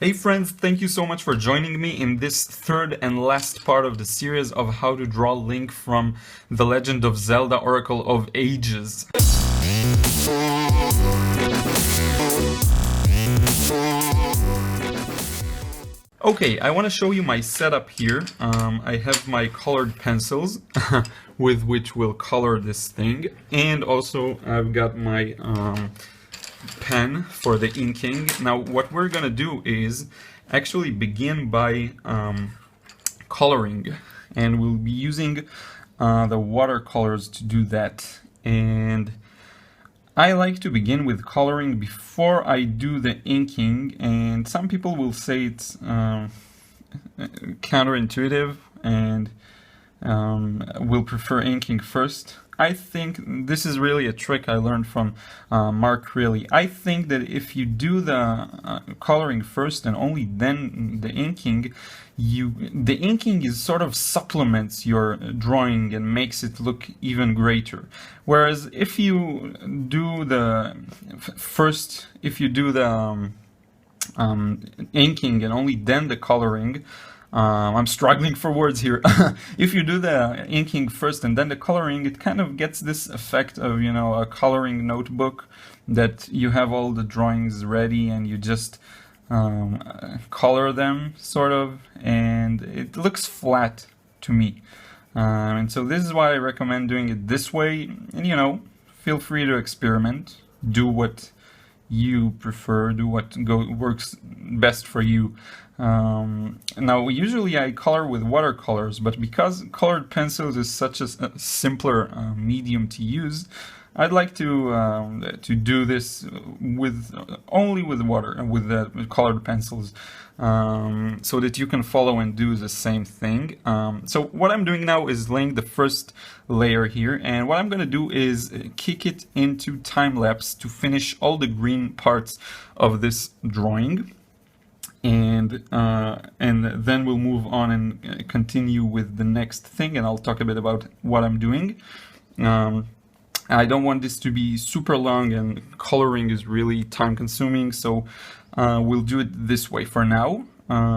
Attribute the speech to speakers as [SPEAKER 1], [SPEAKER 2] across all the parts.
[SPEAKER 1] Hey friends, thank you so much for joining me in this third and last part of the series of how to draw Link from The Legend of Zelda Oracle of Ages. Okay, I want to show you my setup here. I have my colored pencils with which we'll color this thing, and also I've got my pen for the inking. Now what we're gonna do is actually begin by coloring, and we'll be using the watercolors to do that. And I like to begin with coloring before I do the inking, and some people will say it's counterintuitive and will prefer inking first. I think this is really a trick I learned from Mark Really. I think that if you do the coloring first and only then the inking, the inking is sort of supplements your drawing and makes it look even greater. Whereas if you do the inking and only then the coloring, I'm struggling for words here. If you do the inking first and then the coloring, it kind of gets this effect of, you know, a coloring notebook that you have all the drawings ready and you just color them, sort of, and it looks flat to me. And so this is why I recommend doing it this way. And, you know, feel free to experiment, do what you prefer, do what works best for you. Now, usually I color with watercolors, but because colored pencils is such a simpler medium to use, I'd like to do this with only with the colored pencils, so that you can follow and do the same thing. So what I'm doing now is laying the first layer here, and what I'm going to do is kick it into time lapse to finish all the green parts of this drawing. And then we'll move on and continue with the next thing, and I'll talk a bit about what I'm doing. I don't want this to be super long, and coloring is really time consuming, so we'll do it this way for now.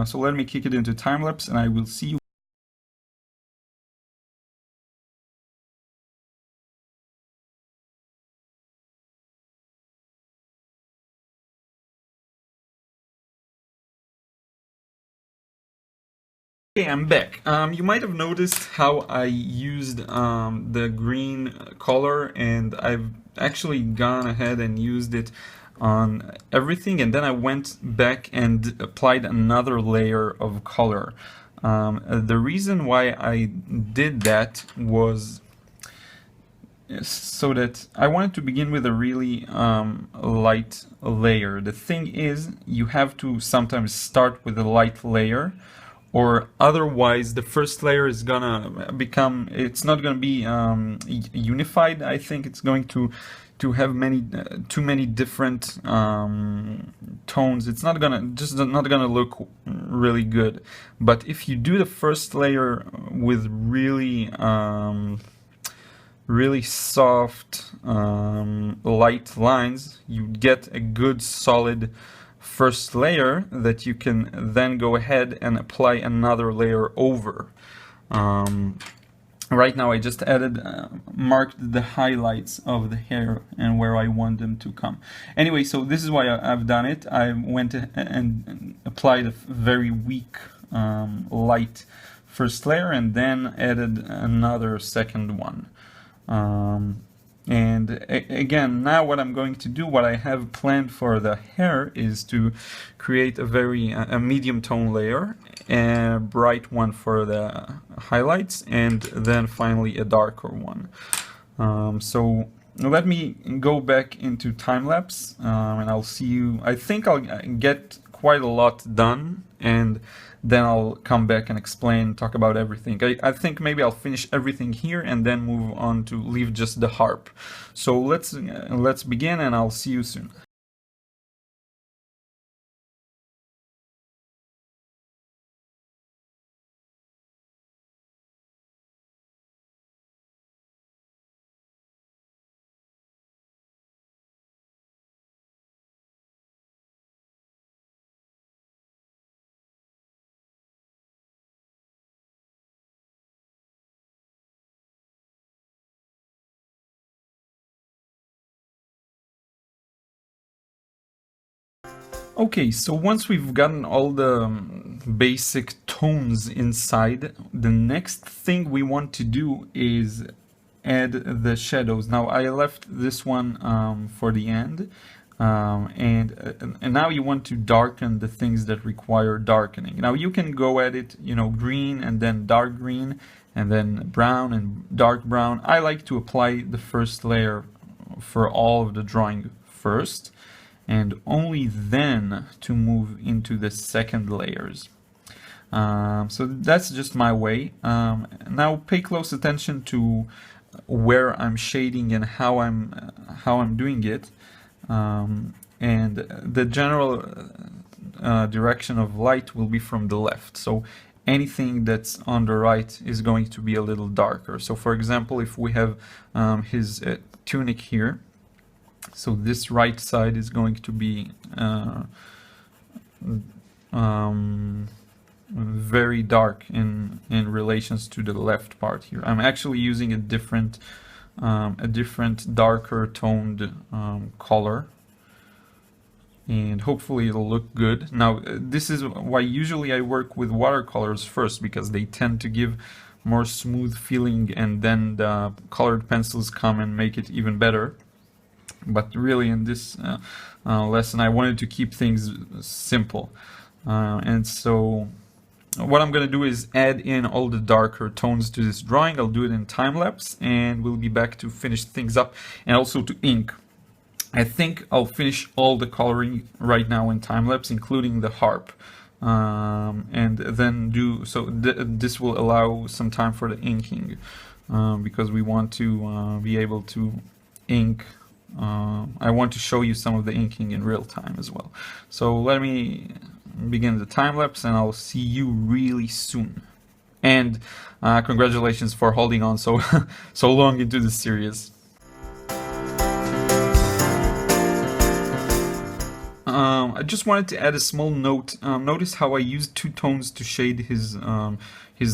[SPEAKER 1] So let me kick it into time lapse, and I will see you. Okay, I'm back. You might have noticed how I used the green color, and I've actually gone ahead and used it on everything, and then I went back and applied another layer of color. The reason why I did that was so that I wanted to begin with a really light layer. The thing is, you have to sometimes start with a light layer, or otherwise the first layer is gonna become, it's not gonna be unified. I think it's going to have too many different tones. It's not gonna look really good. But if you do the first layer with really soft light lines, you get a good solid first layer that you can then go ahead and apply another layer over. Right now I just marked the highlights of the hair and where I want them to come. Anyway, so this is why I've done it. I went and applied a very weak light first layer and then added another second one. Again, now what I'm going to do, what I have planned for the hair, is to create a medium tone layer, a bright one for the highlights, and then finally a darker one. So let me go back into time lapse, and I'll see you. I think I'll get quite a lot done, and then I'll come back and explain, talk about everything. I think maybe I'll finish everything here and then move on to leave just the harp. So let's begin, and I'll see you soon. Okay, so once we've gotten all the basic tones inside, the next thing we want to do is add the shadows. Now I left this one for the end, and now you want to darken the things that require darkening. Now you can go at it, you know, green and then dark green and then brown and dark brown. I like to apply the first layer for all of the drawing first, and only then to move into the second layers. So that's just my way. Now pay close attention to where I'm shading and how I'm doing it, and the general direction of light will be from the left. So anything that's on the right is going to be a little darker. So for example, if we have his tunic here, so this right side is going to be very dark in relations to the left part here. I'm actually using a different darker toned color, and hopefully it'll look good. Now this is why usually I work with watercolors first, because they tend to give more smooth feeling, and then the colored pencils come and make it even better. But really in this lesson I wanted to keep things simple, and so what I'm going to do is add in all the darker tones to this drawing. I'll do it in time-lapse, and we'll be back to finish things up and also to ink. I think I'll finish all the coloring right now in time-lapse, including the harp, and then do so. This will allow some time for the inking, because we want to be able to ink. I want to show you some of the inking in real time as well. So let me begin the time-lapse, and I'll see you really soon. And congratulations for holding on so so long into this series. I just wanted to add a small note. Notice how I used two tones to shade his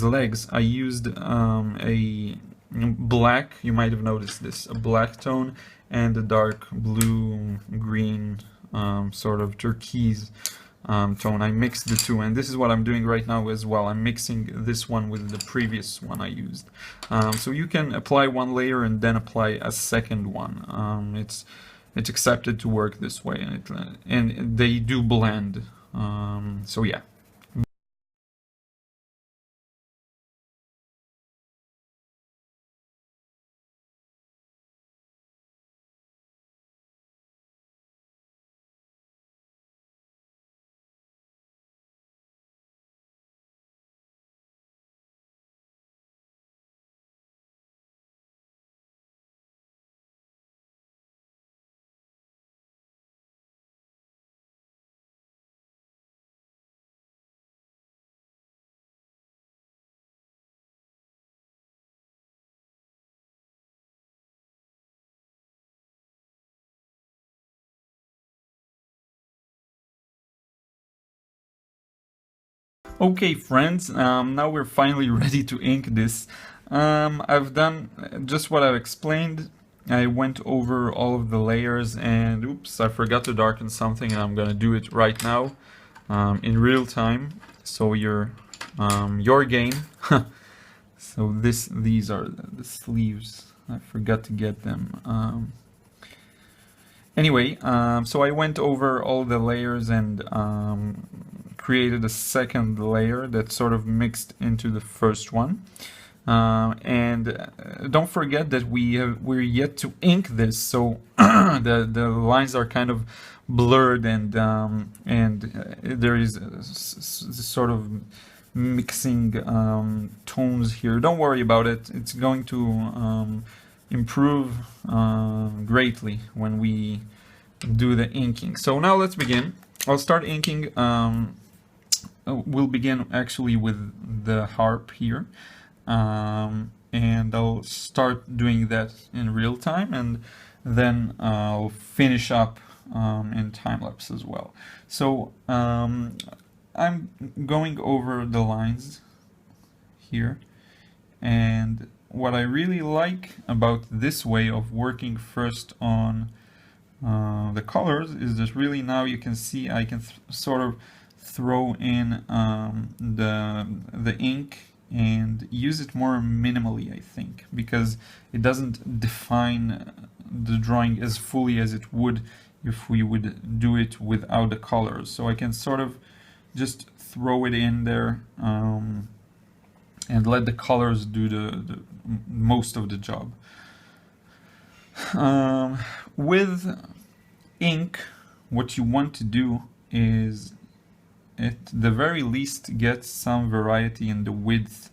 [SPEAKER 1] legs. I used a black, you might have noticed this, a black tone, and a dark blue, green, sort of turquoise tone. I mixed the two, and this is what I'm doing right now as well. I'm mixing this one with the previous one I used. So you can apply one layer and then apply a second one. It's accepted to work this way, and they do blend. So yeah. Okay, friends, now we're finally ready to ink this. I've done just what I've explained. I went over all of the layers, and oops, I forgot to darken something, and I'm gonna do it right now in real time. So your game. So these are the sleeves. I forgot to get them. Anyway, so I went over all the layers and created a second layer that sort of mixed into the first one. And don't forget that we're yet to ink this, so the lines are kind of blurred, and there is this sort of mixing tones here. Don't worry about it. It's going to improve greatly when we do the inking. So now let's begin. I'll start inking. We'll begin actually with the harp here, and I'll start doing that in real time, and then I'll finish up in time-lapse as well. So I'm going over the lines here, and what I really like about this way of working first on The colors is just really, now you can see I can sort of throw in the ink and use it more minimally, I think, because it doesn't define the drawing as fully as it would if we would do it without the colors. So I can sort of just throw it in there and let the colors do the most of the job. With ink, what you want to do is at the very least get some variety in the width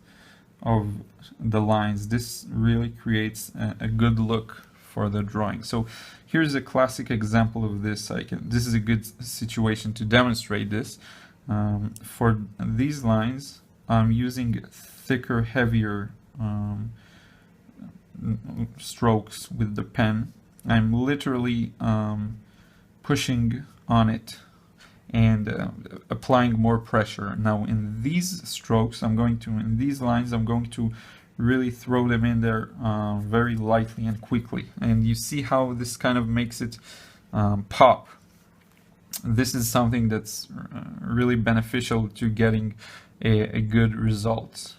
[SPEAKER 1] of the lines. This really creates a good look for the drawing. So here's a classic example of this. This is a good situation to demonstrate this. For these lines, I'm using thicker, heavier strokes with the pen. I'm literally pushing on it and applying more pressure. Now in these strokes, in these lines, I'm going to really throw them in there very lightly and quickly. And you see how this kind of makes it pop. This is something that's really beneficial to getting a good result.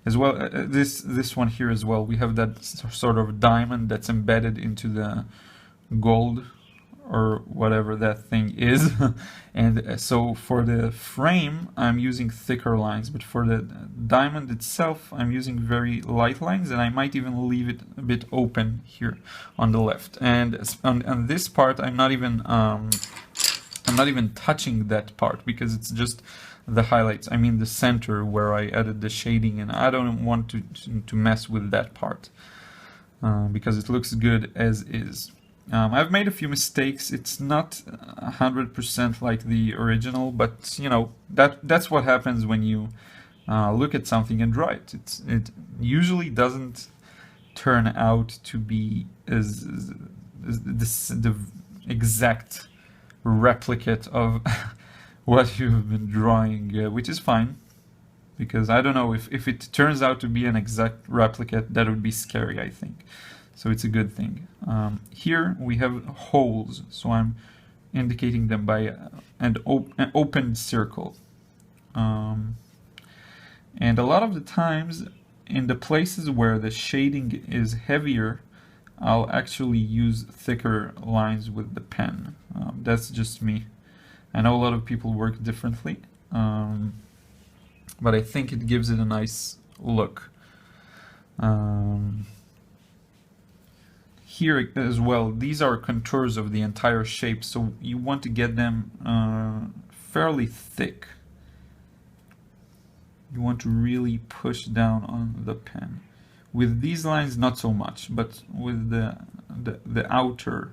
[SPEAKER 1] As well, this one here as well, we have that sort of diamond that's embedded into the gold or whatever that thing is. And so for the frame, I'm using thicker lines, but for the diamond itself, I'm using very light lines, and I might even leave it a bit open here on the left. And on this part, I'm not even touching that part because it's just the highlights. I mean the center where I added the shading, and I don't want to mess with that part because it looks good as is. I've made a few mistakes. It's not 100% like the original, but you know, that's what happens when you look at something and draw it. It usually doesn't turn out to be the exact replicate of what you've been drawing, which is fine, because I don't know, if it turns out to be an exact replicate, that would be scary, I think. So it's a good thing. Here we have holes, so I'm indicating them by an open circle. And a lot of the times, in the places where the shading is heavier, I'll actually use thicker lines with the pen. That's just me. I know a lot of people work differently, but I think it gives it a nice look. Here as well, these are contours of the entire shape, so you want to get them fairly thick. You want to really push down on the pen. With these lines, not so much, but with the outer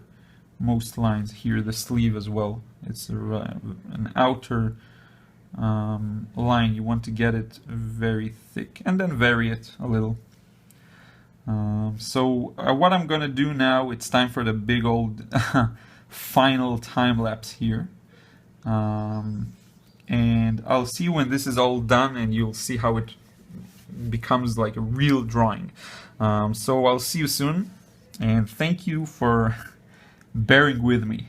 [SPEAKER 1] most lines here, the sleeve as well, it's an outer line. You want to get it very thick and then vary it a little. So what I'm gonna do now, it's time for the big old final time lapse here. And I'll see you when this is all done, and you'll see how it becomes like a real drawing. So I'll see you soon, and thank you for bearing with me.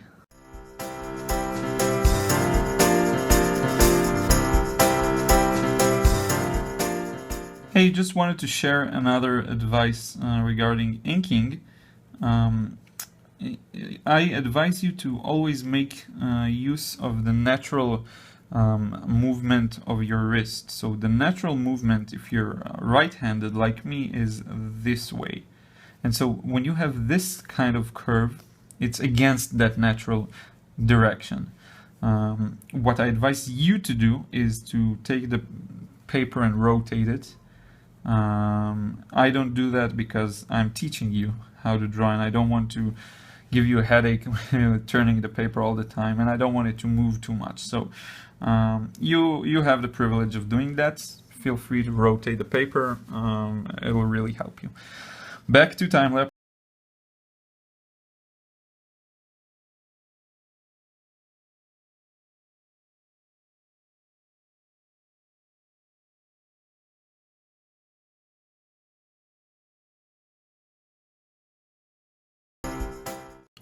[SPEAKER 1] Hey, just wanted to share another advice regarding inking. I advise you to always make use of the natural movement of your wrist. So the natural movement, if you're right-handed like me, is this way. And so when you have this kind of curve, it's against that natural direction. What I advise you to do is to take the paper and rotate it. I don't do that because I'm teaching you how to draw, and I don't want to give you a headache turning the paper all the time, and I don't want it to move too much. So you have the privilege of doing that. Feel free to rotate the paper. It will really help you. Back to time lapse.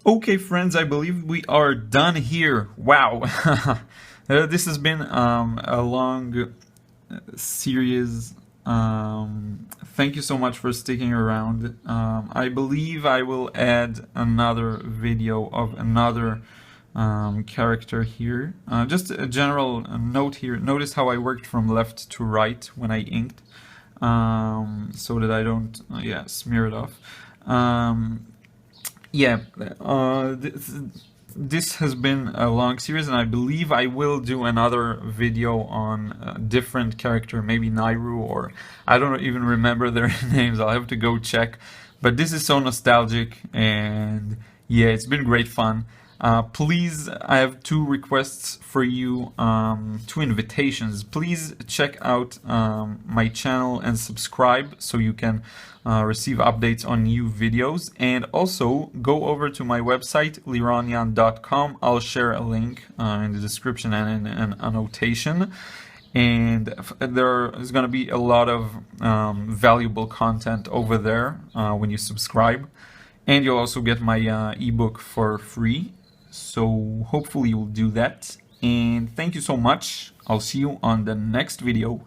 [SPEAKER 1] Okay, friends, I believe we are done here. Wow. This has been a long series. Thank you so much for sticking around. I believe I will add another video of another character here. Just a general note here. Notice how I worked from left to right when I inked, so that I don't, yeah, smear it off. Yeah, this has been a long series, and I believe I will do another video on a different character, maybe Nairu, or I don't even remember their names. I'll have to go check. But this is so nostalgic, and yeah, it's been great fun. Please, I have two requests for you, two invitations. Please check out my channel and subscribe so you can receive updates on new videos. And also go over to my website, lironyan.com. I'll share a link in the description and in an annotation. And there is going to be a lot of valuable content over there when you subscribe. And you'll also get my ebook for free. So hopefully you'll do that. And thank you so much. I'll see you on the next video.